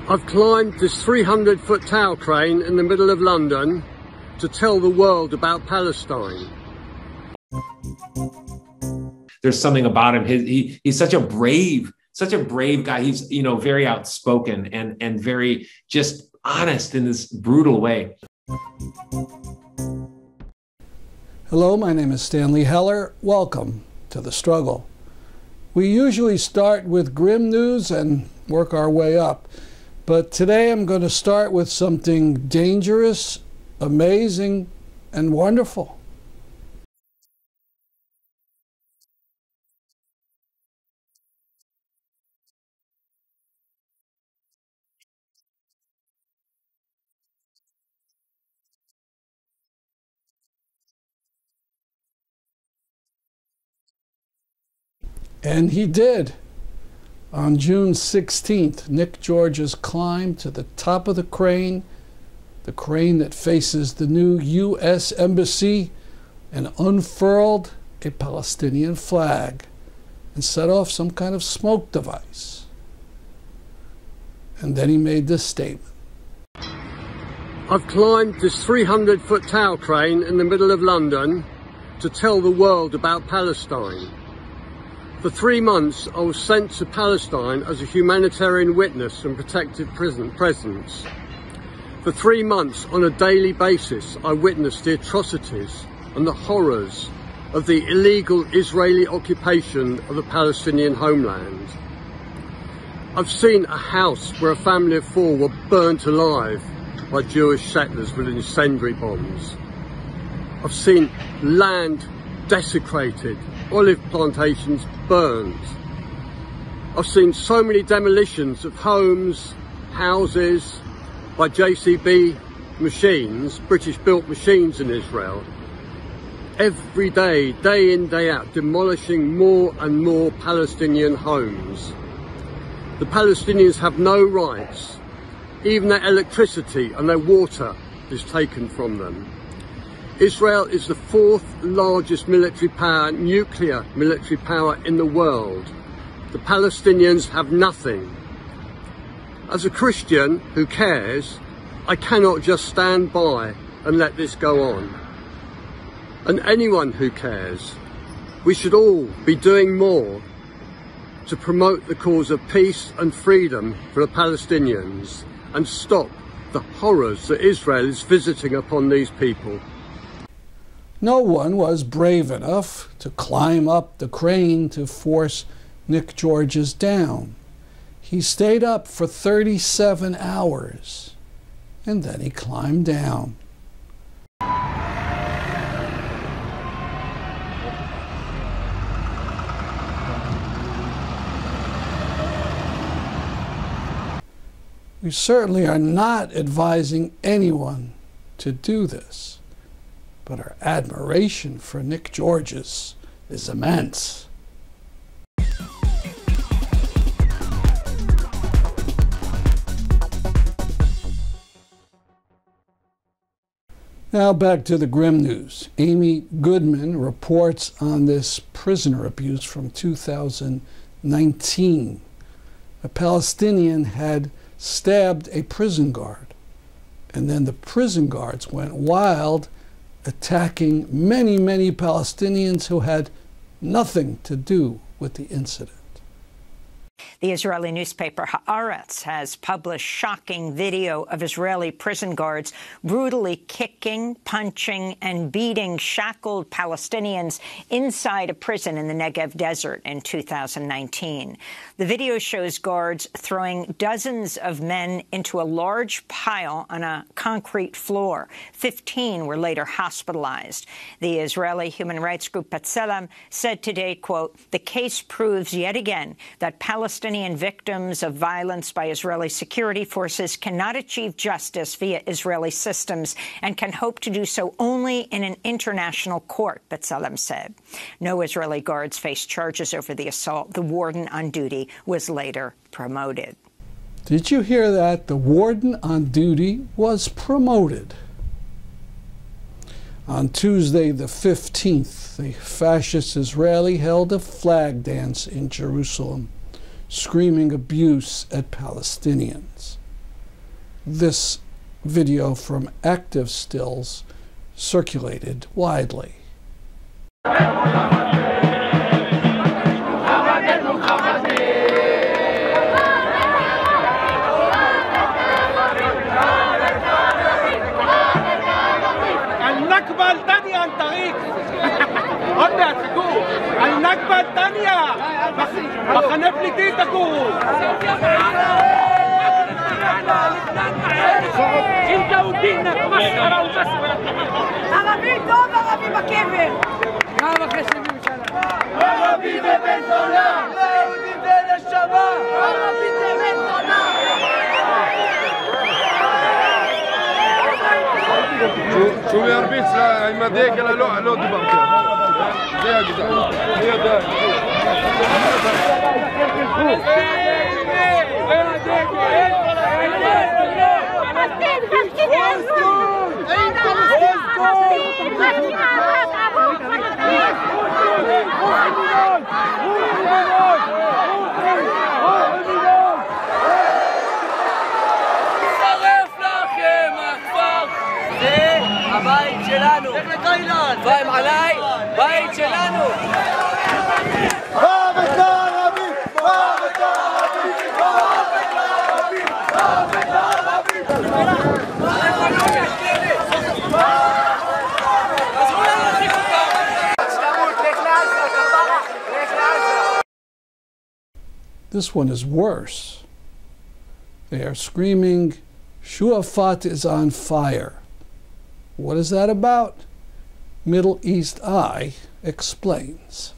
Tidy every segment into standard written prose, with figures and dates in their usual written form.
I've climbed this 300-foot tower crane in the middle of London to tell the world about Palestine. There's something about him. He's such a brave guy. He's, very outspoken and very just honest in this brutal way. Hello, my name is Stanley Heller. Welcome to The Struggle. We usually start with grim news and work our way up. But today I'm going to start with something dangerous, amazing, and wonderful. And he did. On June 16th, Nick Georges climbed to the top of the crane that faces the new U.S. Embassy, and unfurled a Palestinian flag and set off some kind of smoke device. And then he made this statement. I've climbed this 300-foot tower crane in the middle of London to tell the world about Palestine. For 3 months, I was sent to Palestine as a humanitarian witness and protected presence. For 3 months, on a daily basis, I witnessed the atrocities and the horrors of the illegal Israeli occupation of the Palestinian homeland. I've seen a house where a family of 4 were burnt alive by Jewish settlers with incendiary bombs. I've seen land desecrated, olive plantations burned. I've seen so many demolitions of homes, houses by JCB machines, British-built machines in Israel. Every day, day in, day out, demolishing more and more Palestinian homes. The Palestinians have no rights. Even their electricity and their water is taken from them. Israel is the 4th largest military power, nuclear military power in the world. The Palestinians have nothing. As a Christian who cares, I cannot just stand by and let this go on. And anyone who cares, we should all be doing more to promote the cause of peace and freedom for the Palestinians and stop the horrors that Israel is visiting upon these people. No one was brave enough to climb up the crane to force Nick Georges down. He stayed up for 37 hours, and then he climbed down. We certainly are not advising anyone to do this. But our admiration for Nick Georges is immense. Now back to the grim news. Amy Goodman reports on this prisoner abuse from 2019. A Palestinian had stabbed a prison guard, and then the prison guards went wild, attacking many, many Palestinians who had nothing to do with the incident. The Israeli newspaper Haaretz has published shocking video of Israeli prison guards brutally kicking, punching, and beating shackled Palestinians inside a prison in the Negev desert in 2019. The video shows guards throwing dozens of men into a large pile on a concrete floor. 15 were later hospitalized. The Israeli human rights group B'Tselem said today, quote, "The case proves yet again that Palestinian victims of violence by Israeli security forces cannot achieve justice via Israeli systems and can hope to do so only in an international court," B'Tselem said. No Israeli guards faced charges over the assault. The warden on duty was later promoted. Did you hear that? The warden on duty was promoted. On Tuesday the 15th, the fascist Israeli held a flag dance in Jerusalem, screaming abuse at Palestinians. this video from active stills circulated widely. النكبة الثانية عن طريق هبدا تكون النكبة الثانية بخنف لي تيتكو انت ودينك مسخرة ومسخرة عربي טוב, ערבי בקבר כמה חסדים שלנו ערבי בבן זונה יהודי בנשמה ערבי בבן זונה שהוא ירביץ עם הדגל, לא דיברתי. זה הגזע. אני יודע. הבית שלנו. לך לתאילנד. באים עליי, בית שלנו. מוות לערבים! מוות לערבים! מוות לערבים! מוות לערבים! עזרו לנו להרחיק אותם. לך לעזה, כפרה. לך לעזה. This one is worse. They are screaming, Shuafat is on fire. What is that about? Middle East Eye explains.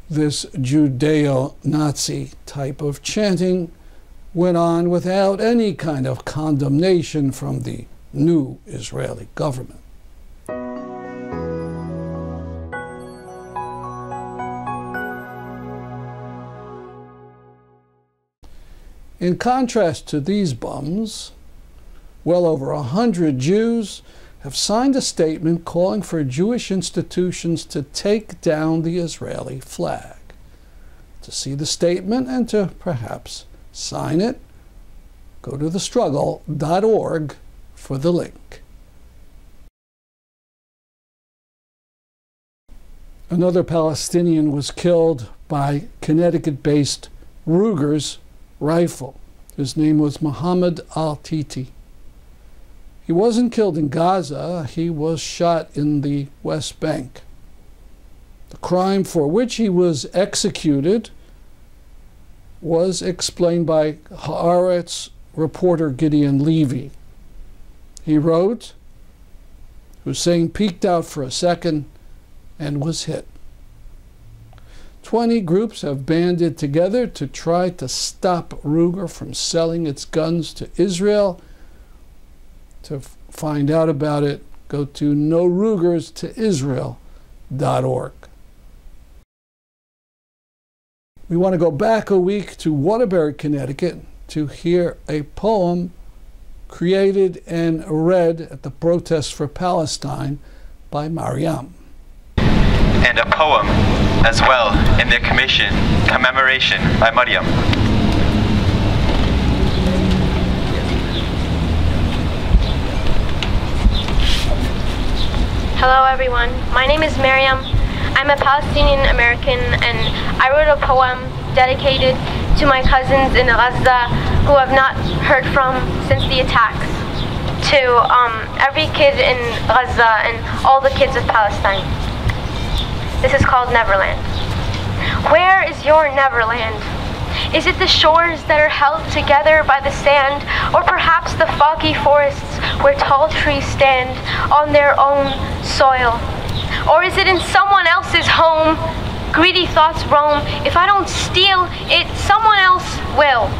This Judeo-Nazi type of chanting went on without any kind of condemnation from the new Israeli government. In contrast to these bums, well over 100 Jews have signed a statement calling for Jewish institutions to take down the Israeli flag. To see the statement and to perhaps sign it, go to thestruggle.org for the link. Another Palestinian was killed by Connecticut-based Rugers rifle. His name was Muhammad al-Titi. He wasn't killed in Gaza. He was shot in the West Bank. The crime for which he was executed was explained by Haaretz reporter Gideon Levy. He wrote, Hussein peeked out for a second and was hit. 20 groups have banded together to try to stop Ruger from selling its guns to Israel. To find out about it, go to norugerstoisrael.org. We want to go back a week to Waterbury, Connecticut, to hear a poem created and read at the Protest for Palestine by Mariam. And a poem as well in their commemoration by Mariam. Hello everyone, my name is Mariam. I'm a Palestinian American and I wrote a poem dedicated to my cousins in Gaza who have not heard from since the attacks. To every kid in Gaza and all the kids of Palestine. This is called Neverland. Where is your Neverland? Is it the shores that are held together by the sand, or perhaps the foggy forests where tall trees stand on their own soil? Or is it in someone else's home? Greedy thoughts roam. If I don't steal it, someone else will.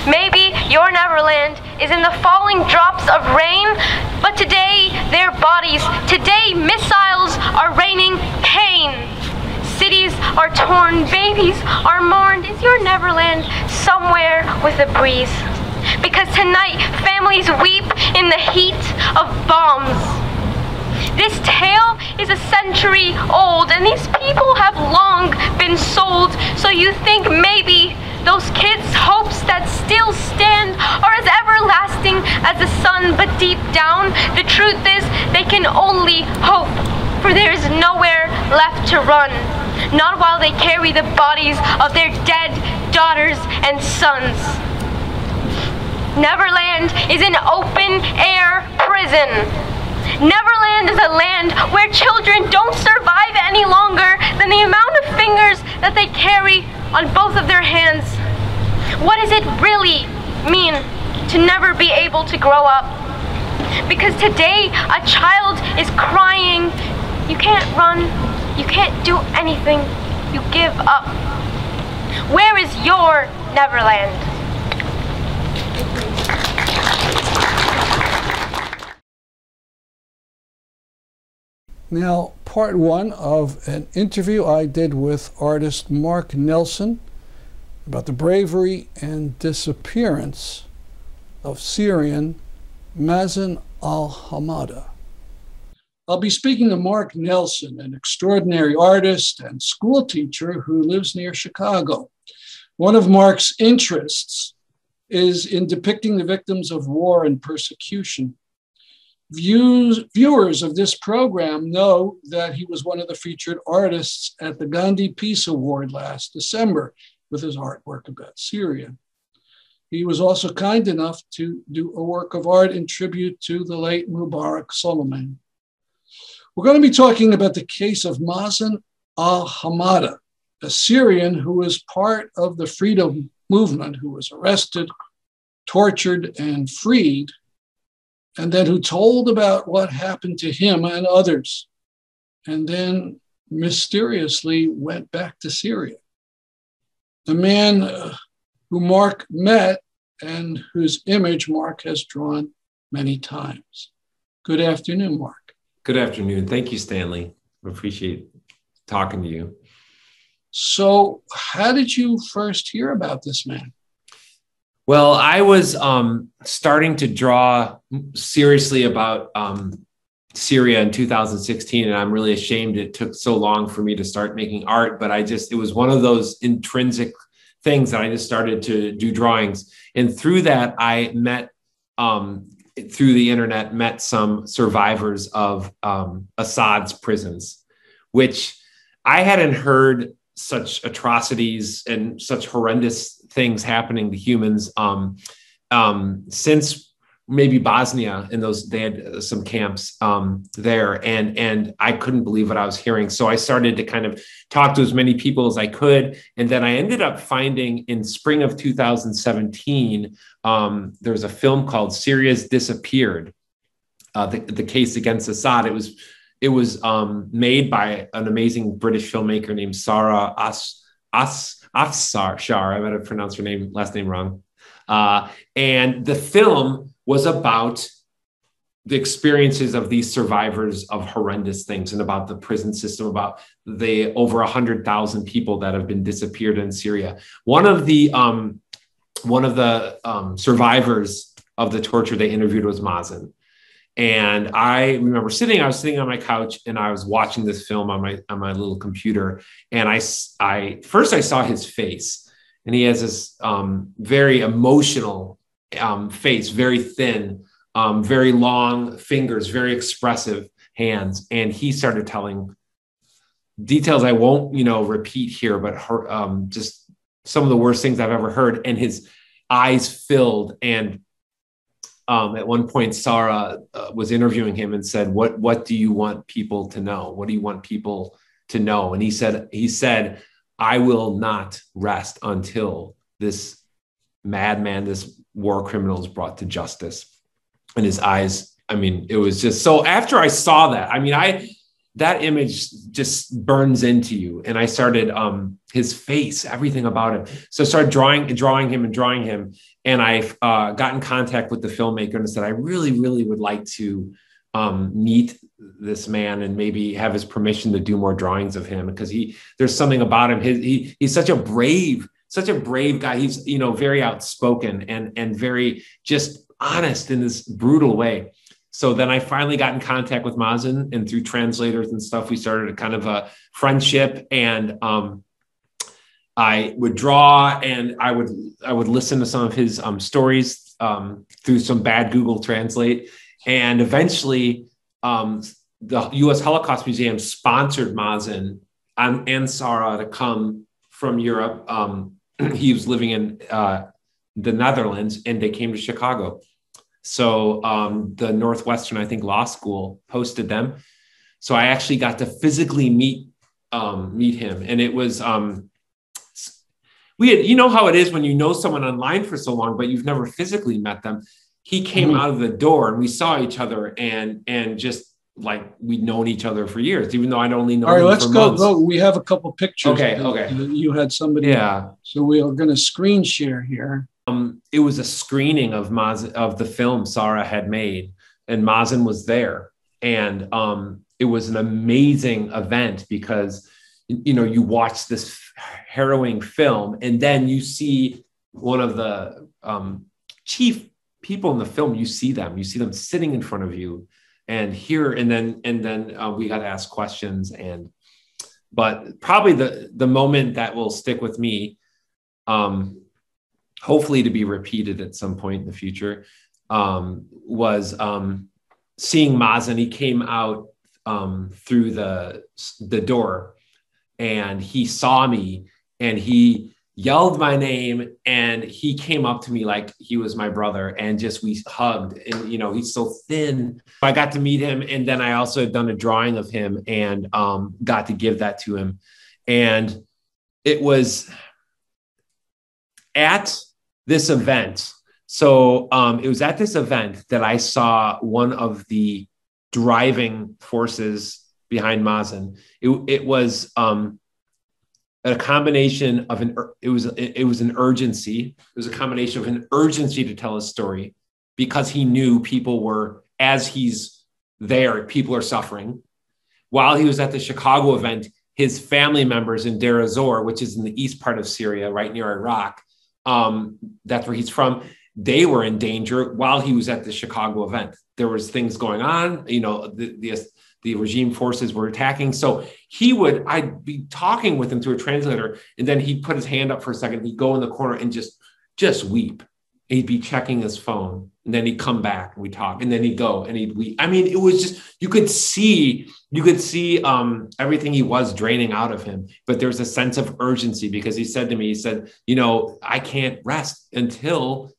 Maybe your Neverland is in the falling drops of rain, but today their bodies, today missiles are raining pain. Cities are torn, babies are mourned. Is your Neverland somewhere with a breeze? Because tonight families weep in the heat of bombs. This tale is a century old, and these people have long been sold. So you think maybe those kids' hopes that still stand are as everlasting as the sun, but deep down, the truth is they can only hope, for there is nowhere left to run. Not while they carry the bodies of their dead daughters and sons. Neverland is an open-air prison. Neverland is a land where children don't survive any longer than the amount of fingers that they carry on both of their hands. What does it really mean to never be able to grow up? Because today a child is crying. You can't run, you can't do anything, you give up. Where is your Neverland? Now, part one of an interview I did with artist Marc Nelson about the bravery and disappearance of Syrian Mazen Al-Hamada. I'll be speaking to Marc Nelson, an extraordinary artist and school teacher who lives near Chicago. One of Marc's interests is in depicting the victims of war and persecution. Viewers of this program know that he was one of the featured artists at the Gandhi Peace Award last December with his artwork about Syria. He was also kind enough to do a work of art in tribute to the late Mubarak Soulemane. We're going to be talking about the case of Mazen Al-Hamada, a Syrian who was part of the freedom movement, who was arrested, tortured, and freed, and then who told about what happened to him and others, and then mysteriously went back to Syria. The man who Marc met and whose image Marc has drawn many times. Good afternoon, Marc. Good afternoon. Thank you, Stanley. I appreciate talking to you. So how did you first hear about this man? Well, I was starting to draw seriously about Syria in 2016, and I'm really ashamed it took so long for me to start making art, but it was one of those intrinsic things that I just started to do drawings. And through that, I met, through the internet, met some survivors of Assad's prisons, which I hadn't heard such atrocities and such horrendous things happening to humans since maybe Bosnia. In those, they had some camps there, and I couldn't believe what I was hearing. So I started to kind of talk to as many people as I could, and then I ended up finding in spring of 2017 there's a film called Syria's Disappeared, the case against Assad. It was made by an amazing British filmmaker named Sarah Afshar. I might have pronounced her last name wrong. And the film was about the experiences of these survivors of horrendous things, and about the prison system, about the over 100,000 people that have been disappeared in Syria. One of the survivors of the torture they interviewed was Mazen. And I remember I was sitting on my couch, and I was watching this film on my little computer. And I first saw his face, and he has this very emotional face, very thin, very long fingers, very expressive hands. And he started telling details I won't, repeat here, but just some of the worst things I've ever heard. And his eyes filled. And at one point, Sarah was interviewing him and said, "What do you want people to know? What do you want people to know?" And he said, "I will not rest until this madman, this war criminal, is brought to justice." And his eyes, it was just so. After I saw that, that image just burns into you. And I started his face, everything about him. So I started drawing him. And I got in contact with the filmmaker and said, I really, really would like to meet this man and maybe have his permission to do more drawings of him, because there's something about him. He's such a brave guy. He's, very outspoken and very just honest in this brutal way. So then I finally got in contact with Mazen, and through translators and stuff, we started a kind of a friendship. And I would draw, and I would listen to some of his stories through some bad Google Translate. And eventually, the U.S. Holocaust Museum sponsored Mazen and Sarah to come from Europe. He was living in the Netherlands, and they came to Chicago. So the Northwestern, I think, Law School hosted them. So I actually got to physically meet him. And it was, how it is when you know someone online for so long, but you've never physically met them. He came out of the door, and we saw each other, and just like we'd known each other for years, even though I'd only known him for months. All right, let's go. We have a couple pictures. Okay. You had somebody. Yeah. So we are going to screen share here. It was a screening of the film Sarah had made, and Mazen was there. And it was an amazing event because, you watch this harrowing film, and then you see one of the chief people in the film. You see them sitting in front of you, and then we got to ask questions. But probably the moment that will stick with me, hopefully to be repeated at some point in the future, was seeing Mazen. He came out through the door, and he saw me, and he yelled my name, and he came up to me like he was my brother, and just we hugged. And he's so thin. I got to meet him, and then I also had done a drawing of him and got to give that to him. And it was at this event. So it was at this event that I saw one of the driving forces behind Mazen. It was a combination of it was an urgency. It was a combination of an urgency to tell a story, because he knew people were, as he's there, people are suffering. While he was at the Chicago event, his family members in Deir ez-Zor, which is in the east part of Syria, right near Iraq, that's where he's from, they were in danger while he was at the Chicago event. There was things going on, the regime forces were attacking. So I'd be talking with him through a translator, and then he'd put his hand up for a second. He'd go in the corner and just weep. he'd be checking his phone, and then he'd come back and we talk, and then he'd go and he'd leave. I mean, it was just, you could see everything he was draining out of him, but there's a sense of urgency, because he said to me, he said, you know, I can't rest until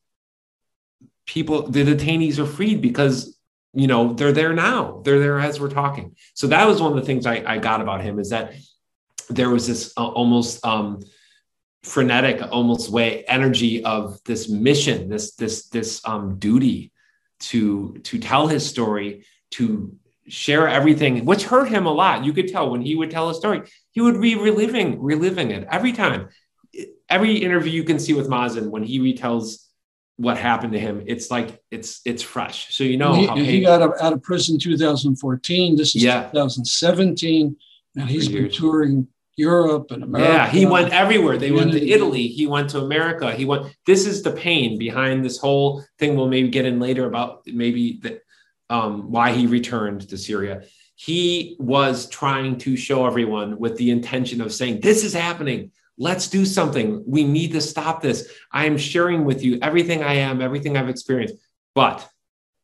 the detainees are freed, because, you know, they're there now. They're there as we're talking. So that was one of the things I got about him, is that there was this almost frenetic, almost energy of this mission, this duty to tell his story, to share everything, which hurt him a lot. You could tell when he would tell a story, he would be reliving it every time. Every interview you can see with Mazen, when he retells what happened to him, it's like it's fresh. So you know he got out of prison 2014. This is 2017, and he's been touring Europe and America. Yeah, he went everywhere. They went to Italy. He went to America. This is the pain behind this whole thing. We'll maybe get in later about why he returned to Syria. He was trying to show everyone with the intention of saying, this is happening. Let's do something. We need to stop this. I am sharing with you everything I am, everything I've experienced. But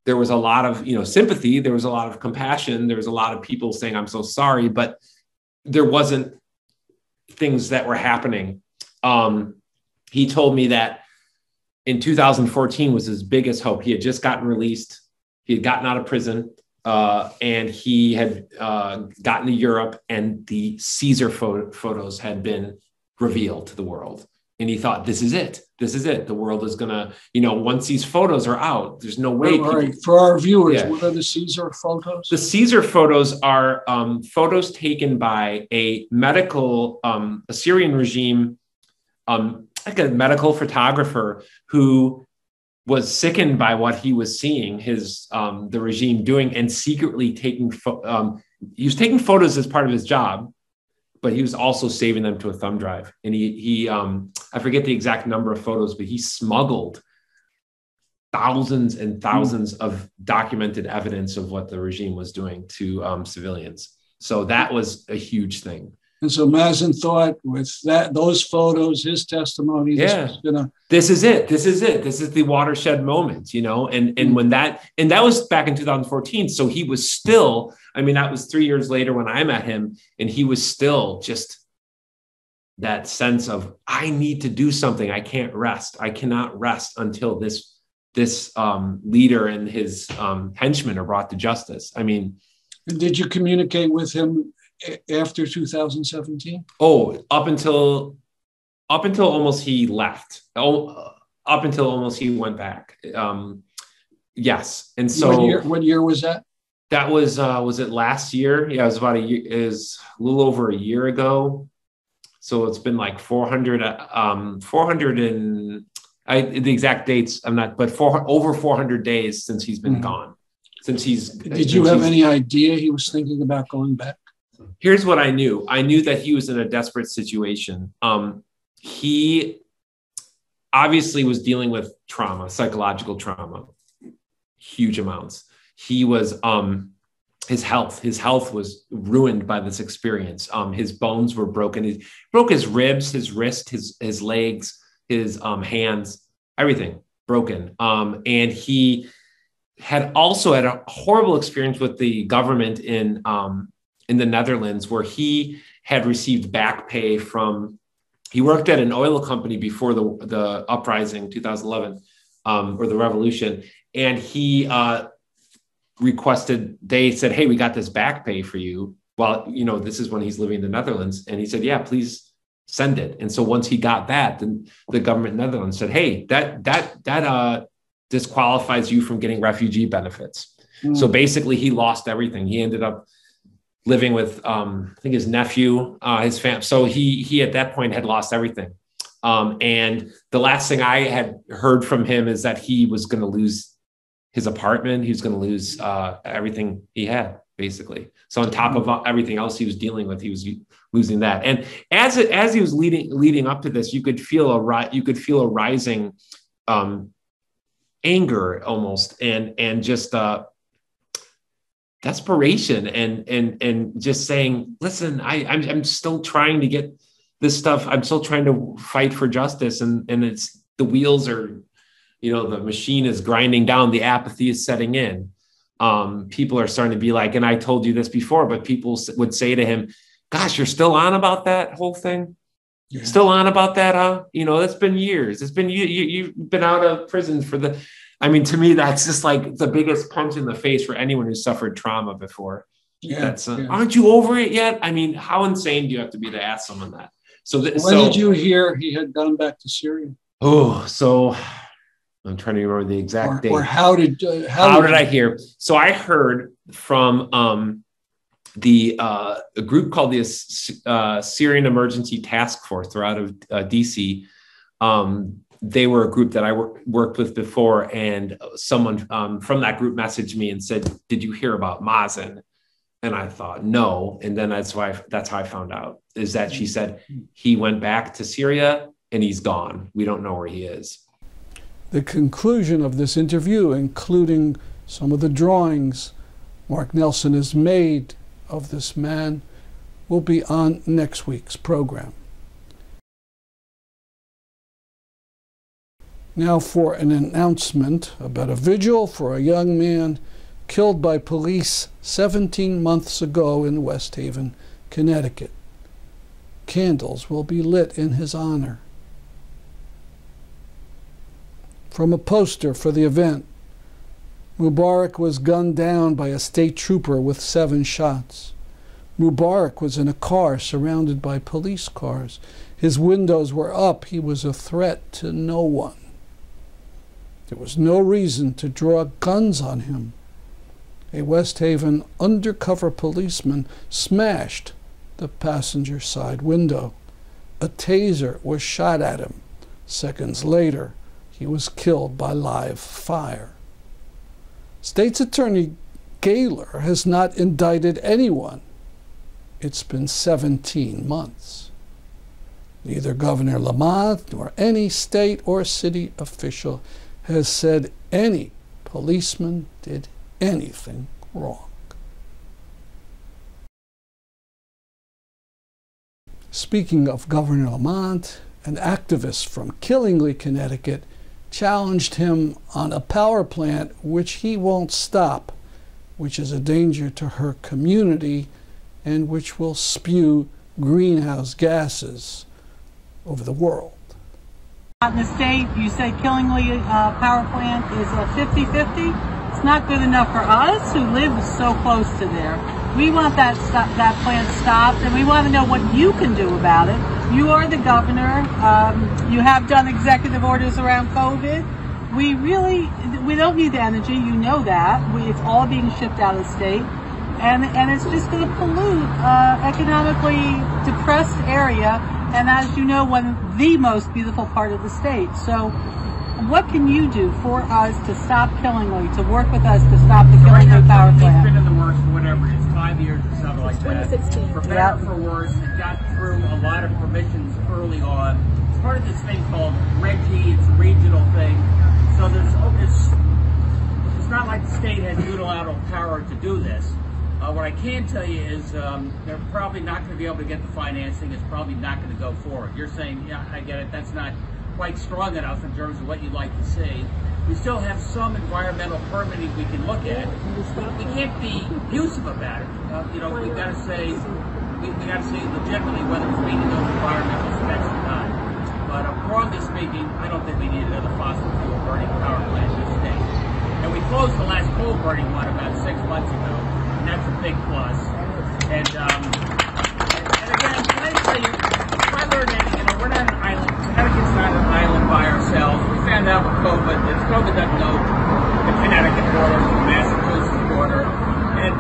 there was a lot of, sympathy. There was a lot of compassion. There was a lot of people saying, I'm so sorry, but there wasn't things that were happening. He told me that in 2014 was his biggest hope. He had just gotten released. He had gotten out of prison, and he had gotten to Europe, and the Caesar photos had been revealed to the world. And he thought, this is it. This is it. The world is going to, once these photos are out, there's no way. For our viewers, what are the Caesar photos? The Caesar photos are photos taken by a medical, a Syrian regime, like a medical photographer who was sickened by what he was seeing the regime doing, and secretly taking, he was taking photos as part of his job, but he was also saving them to a thumb drive. And he I forget the exact number of photos, but he smuggled thousands and thousands of documented evidence of what the regime was doing to civilians. So that was a huge thing. And so Mazen thought, with those photos, his testimony, this is it. This is the watershed moment, and when that was back in 2014. So he was still, that was 3 years later when I met him, and he was still just that sense of, I need to do something. I can't rest. I cannot rest until this leader and his henchmen are brought to justice. And did you communicate with him after 2017? Oh, up until almost he left. Up until almost he went back. Yes. And so what year was that? That was it last year? Yeah, it was about a year, is a little over a year ago. So it's been like 400 and the exact dates I'm not, but over 400 days since he's been gone. Did you have any idea he was thinking about going back? Here's what I knew. I knew that he was in a desperate situation. He obviously was dealing with trauma, psychological trauma, huge amounts. He was, his health was ruined by this experience. His bones were broken. He broke his ribs, his wrist, his legs, his hands, everything broken. And he had also had a horrible experience with the government in the Netherlands, where he had received back pay from, he worked at an oil company before the uprising, 2011, or the revolution. And he they said, hey, we got this back pay for you. Well, this is when he's living in the Netherlands. And he said, yeah, please send it. And so once he got that, then the government in the Netherlands said, hey, that disqualifies you from getting refugee benefits. So basically he lost everything. He ended up living with, I think, his nephew, his family. So he at that point had lost everything. And the last thing I had heard from him is that he was going to lose his apartment. He was going to lose everything he had, basically. So on top of everything else he was dealing with, he was losing that. And as he was leading up to this, you could feel a rising anger almost, and just desperation, and just saying, listen, I'm still trying to get this stuff. I'm still trying to fight for justice, and it's, the wheels are you know, the machine is grinding down, the apathy is setting in. People are starting to be like, and I told you this before, but people would say to him, gosh, you're still on about that whole thing? Yeah. Still on about that, huh? You know, that's been years. It's been, you've been out of prison for the, I mean, to me, that's just like the biggest punch in the face for anyone who's suffered trauma before. Yeah, that's, aren't you over it yet? I mean, how insane do you have to be to ask someone that? So when did you hear he had gone back to Syria? Oh, so I'm trying to remember the exact date. Or how did I hear? So I heard from a group called the Syrian Emergency Task Force. They're out of DC. They were a group that I worked with before, and someone from that group messaged me and said, "Did you hear about Mazen?" And I thought, no. And then that's how I found out, is that she said he went back to Syria and he's gone. We don't know where he is. The conclusion of this interview, including some of the drawings Marc Nelson has made of this man, will be on next week's program. Now for an announcement about a vigil for a young man killed by police 17 months ago in West Haven, Connecticut. Candles will be lit in his honor. From a poster for the event, Mubarak was gunned down by a state trooper with 7 shots. Mubarak was in a car surrounded by police cars. His windows were up. He was a threat to no one. There was no reason to draw guns on him. A West Haven undercover policeman smashed the passenger side window. A taser was shot at him. Seconds later, he was killed by live fire. State's Attorney Gaylor has not indicted anyone. It's been 17 months. Neither Governor Lamont nor any state or city official has said any policeman did anything wrong. Speaking of Governor Lamont, an activist from Killingly, Connecticut, challenged him on a power plant which he won't stop, which is a danger to her community and which will spew greenhouse gases over the world. In the state, you said Killingly power plant is a 50-50. It's not good enough for us who live so close to there. We want that plant stopped, and we want to know what you can do about it. You are the governor. You have done executive orders around COVID. We don't need the energy. You know that. It's all being shipped out of the state, and it's just going to pollute economically depressed area. And as you know, the most beautiful part of the state. So what can you do for us to stop Killingly, to work with us to stop the Killingly power plant? It's been in the works for whatever it is, 5 years or something like that. 2016. For better or for worse, it got through a lot of permissions early on. It's part of this thing called REGI. It's a regional thing. So it's not like the state has unilateral power to do this. What I can tell you is they're probably not going to be able to get the financing. It's probably not going to go forward. You're saying, yeah, I get it. That's not quite strong enough in terms of what you'd like to see. We still have some environmental permitting we can look at. We can't be abusive about it. We've got to say, legitimately whether it's meeting those environmental specs or not. But broadly speaking, I don't think we need another fossil fuel burning power plant in this state. And we closed the last coal burning one about 6 months ago, and that's a big plus. And again, can I tell you, if I learned anything, we're not an island. Connecticut's not an island by ourselves. We found out with COVID that COVID doesn't know the Connecticut border, the Massachusetts border. And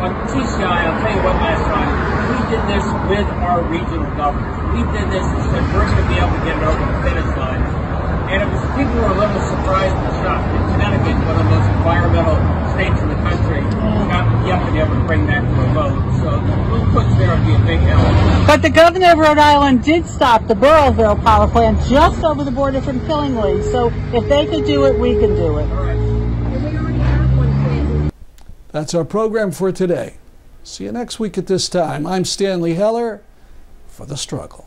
on TCI, I'll tell you what, last time, we did this with our regional governors. We did this and said we're going to be able to get it over the finish line. And it was people were a little surprised and shocked that Connecticut, one of the most environmental states in the country, not yet been able to bring that to a vote. So the blue push there would be a big help. But the governor of Rhode Island did stop the Burrillville power plant just over the border from Killingly. So if they could do it, we can do it. All right. That's our program for today. See you next week at this time. I'm Stanley Heller for The Struggle.